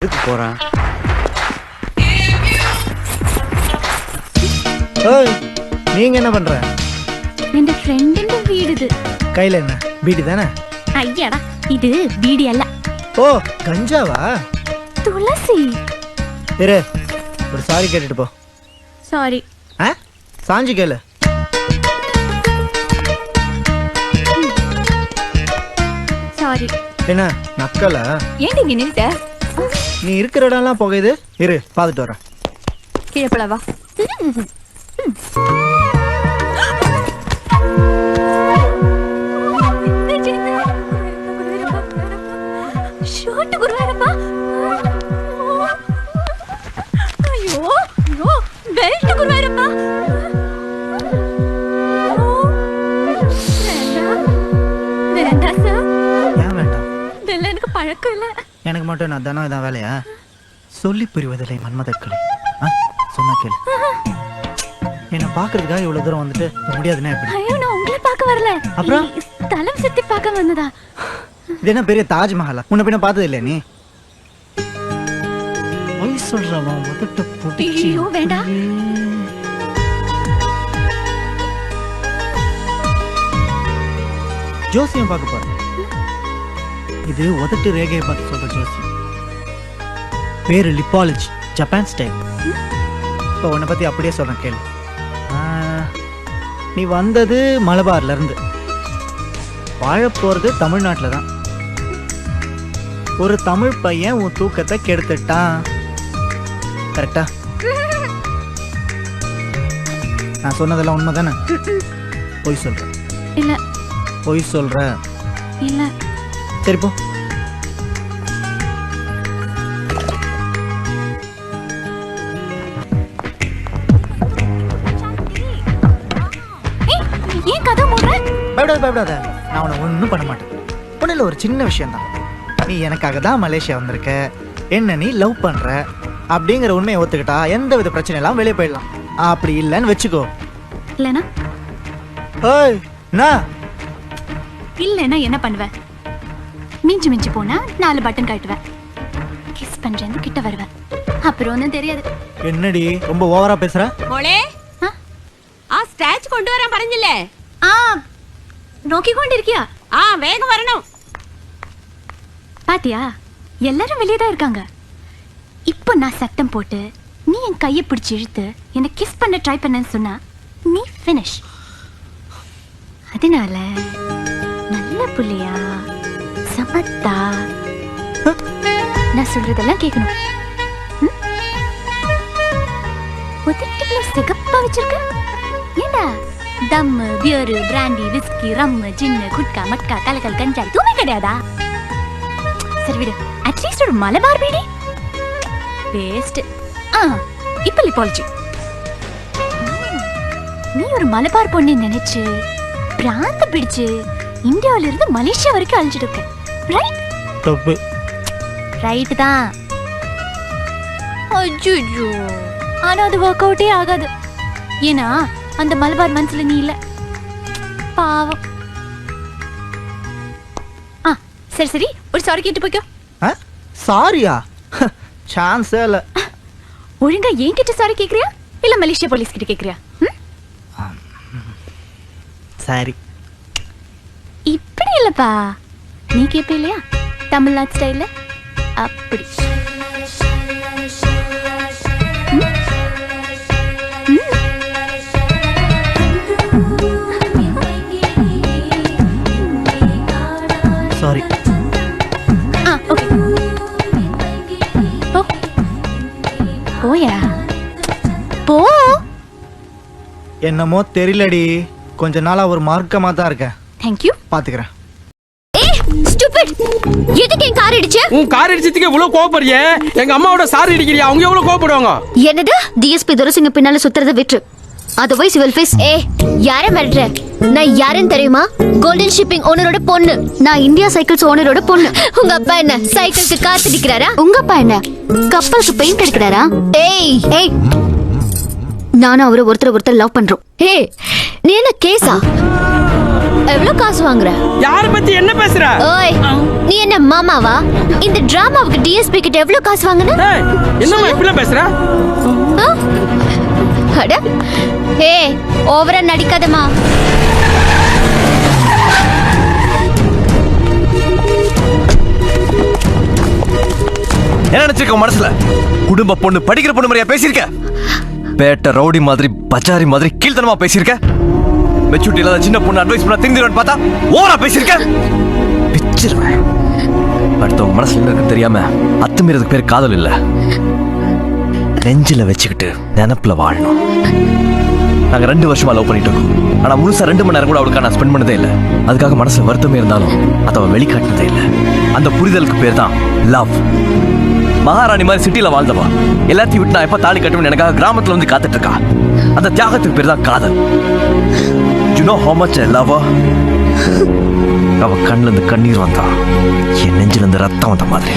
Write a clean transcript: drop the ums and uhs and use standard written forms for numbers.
எதுக்கு போறான்? ஓய், நீங்க என்ன பண்ற? என் ஃப்ரெண்டின் வீடு இது. கையில என்ன பீடி தானே? ஐயாடா, இது பீடி அல்ல. ஓ, கஞ்சாவா? துளசி. இரு, ஒரு சாரி கேட்டுட்டு போ. சாரி. சாஞ்சி கேளு. சாரி. என்ன நக்கலா? ஏன் இங்க நின்னுட்ட? நீ இருக்கிற இடம்லாம் புகையுது. இரு, பார்த்துட்டு வரேன். கீழே போலவா? பழக்கம் இல்ல. எனக்கு மட்டும் நான் தானே இதான் வேலையா? சொல்லி புரிவதில்லை மன்மதக்களே. சொன்னா கேளு. என்ன பாக்குறதுக்காக இவ்வளவு தூரம் வந்துட்டு முடியாதுன்னா எப்படி? ஐயோ, நான் உங்களை பார்க்க வரல. அப்புறம் தலம் சுத்தி பார்க்க வந்ததா? இது என்ன பெரிய தாஜ்மஹாலா? முன்ன பின்ன பார்த்தது இல்லையா நீ? போய் சொல்றவன் முதட்ட புடிச்சி. ஐயோ, வேண்டாம். ஜோசியம் பார்க்க போறேன். இது உதட்டு ரேகையை பார்த்து சொல்ற ஜோசியம். பேரு லிப்பாலஜி, ஜப்பான் ஸ்டைல். இப்போ உன்னை பத்தி அப்படியே சொல்றேன் கேளு. நீ வந்தது மலபார்ல இருந்து, வாழ போறது தமிழ்நாட்டில் தான். ஒரு தமிழ் பையன் உன் தூக்கத்தை கெடுத்துட்டான். கரெக்டா? நான் சொன்னதெல்லாம் உண்மை தானே? பொய் சொல்ற? இல்ல. பொய் சொல்ற? இல்ல. சரி போ. பயப்படாத, நான் உன்னை ஒன்றும் பண்ண மாட்டேன். ஒன்றும் இல்லை, ஒரு சின்ன விஷயம்தான். நீ எனக்காக தான் மலேசியா வந்திருக்க, என்ன நீ லவ் பண்ற அப்படிங்கிற உண்மையை ஒத்துக்கிட்டா எந்த வித பிரச்சனை எல்லாம் வெளியே போயிடலாம். அப்படி இல்லைன்னு வச்சுக்கோ. இல்லைனா? ஓய், இல்லைன்னா என்ன பண்ணுவேன்? மிஞ்சி மிஞ்சி போனா 4 பட்டன் காட்டுவேன், கிஸ் பண்றேன்னு கிட்ட வருவேன், அப்புறம் ஒன்றும் தெரியாது. என்னடி ரொம்ப ஓவரா பேசுற? മോളെ ആ സ്റ്റാച്ച് കൊണ്ടുവരാൻ പറഞ്ഞില്ലേ? நோக்கிக்கொண்டிருக்கியா? വേഗം വരണം. பாத்தியா, எல்லாரும் வெளியே தான் இருக்காங்க. இப்போ நான் சத்தம் போட்டு நீ என் கையை பிடிச்சி இழுத்து என்னை கிஸ் பண்ண ட்ரை பண்ணேன்னு சொன்னா நீ ஃபினிஷ். அதனால நல்ல புள்ளையா சமத்தா நான் சொல்றதெல்லாம் கேட்கணும். ஒத்திட்டுல சிகப்பா வச்சிருக்க. ஏண்டா தம், பியர், பிராண்டி, விஸ்கி, ரம், ஜின்னு, குட்கா, மட்கா, கலக்கல், கஞ்சா எதுவுமே கிடையாதா? சரி விடு, அட்லீஸ்ட் ஒரு மலபார் பீடி வேஸ்ட். இப்ப லிப்பாலஜி. நீ ஒரு மலபார் பொண்ணு நினைச்சு பிராந்த பிடிச்சு இந்தியாவில இருந்து மலேசியா வரைக்கும் அழிஞ்சிட்டு இருக்க. ரைட்? தப்பு. ரைட் தான். அஜ்ஜோ, ஆனா அது ஒர்க் அவுட்டே ஆகாது. ஏன்னா அந்த மலபார் மனசுல நீ இல்ல. பாவம். சரி சரி, ஒரு சாரி கேட்டு போய்க்கோ. சாரியா? சான்ஸே இல்ல. ஒழுங்கா என்கிட்ட சாரி கேக்குறியா இல்ல மலேசியா போலீஸ் கிட்ட கேக்குறியா? சரி. இப்படி இல்லப்பா, நீ கேப்ப இல்லையா தமிழ்நாடு ஸ்டைல்ல? அப்படி. சாரி. ஓகே. போயா போ. என்னமோ தெரியலடி, கொஞ்ச நாளா ஒரு மார்க்கமா தான் இருக்கேன். Thank you. பாத்துக்கிறேன். Stupid. எதுக்கு என் கார் இடிச்ச? உன் கார் இடிச்சதுக்கு இவ்வளவு கோவப்படுறியே? எங்க அம்மாவோட சாரி இடிக்கிறியா? அவங்க எவ்வளவு கோவப்படுவாங்க? என்னது? டிஎஸ்பி துரசிங்க பின்னால சுத்துறத விட்டு அதர்வைஸ் யூ வில் ஃபேஸ். யாரை மிரட்டுற? நான் யாருன்னு தெரியுமா? கோல்டன் ஷிப்பிங் ஓனரோட பொண்ணு. நான் இந்தியா சைக்கிள்ஸ் ஓனரோட பொண்ணு. உங்க அப்பா என்ன சைக்கிளுக்கு காத்து அடிக்கிறாரா? உங்க அப்பா என்ன கப்பலுக்கு பெயிண்ட் அடிக்கிறாரா? ஏய், நானும் அவரை ஒருத்தர் லவ் பண்றோம். நீ என்ன கேஸா? எவ்வளவு காசு வாங்குற? யார பத்தி என்ன பேசுற? ஓய், நீ என்ன மாமாவா? இந்த டிராமாவுக்கு டிஎஸ்பி கிட்ட எவ்வளவு காசு வாங்குன? ஏய், என்னம்மா இப்படிலாம் பேசுற? ஆ? அட, ஏய், ஓவரா நடிக்காதமா. என்ன நினைச்சிருக்க மனசுல? குடும்ப பொண்ணு, படிக்கிற பொண்ணு மாதிரியா பேசியிருக்க? பேட்ட ரவுடி மாதிரி, பச்சாரி மாதிரி கீழ்த்தனமா பேசியிருக்க? மெச்சூரிட்டி இல்லாத சின்ன பொண்ணு அட்வைஸ் பண்ணா திருந்திருவேன் பார்த்தா ஓவரா பேசியிருக்க? பிச்சிருவேன். அடுத்தவங்க மனசுல என்ன இருக்குன்னு தெரியாம அத்துமீறதுக்கு பேர் காதல் இல்ல, நெஞ்சில வச்சுக்கிட்டு நினப்புல வாழணும். நாங்க 2 வருஷமா லவ் பண்ணிட்டு இருக்கோம். ஆனா முழுசா 2 மணி நேரம் கூட அவளுக்காக நான் ஸ்பெண்ட் பண்ணதே இல்லை. அதுக்காக மனசுல வருத்தமே இருந்தாலும் அதை அவன் வெளிக்காட்டினதே இல்லை. அந்த புரிதலுக்கு பேர் தான் லவ். மகாராணி மாதிரி சிட்டில வாழ்ந்தவா எல்லாத்தையும் விட்டு நான் எப்ப தாலி கட்டுவேன் எனக்காக கிராமத்துல வந்து காத்துட்டு இருக்கா. அந்த தியாகத்துக்கு பேர் தான் காதல். You know how much I love her? அவ கண்ணுல இருந்து கண்ணீர் வந்தா என் நெஞ்சில இருந்து ரத்தம் வந்த மாதிரி.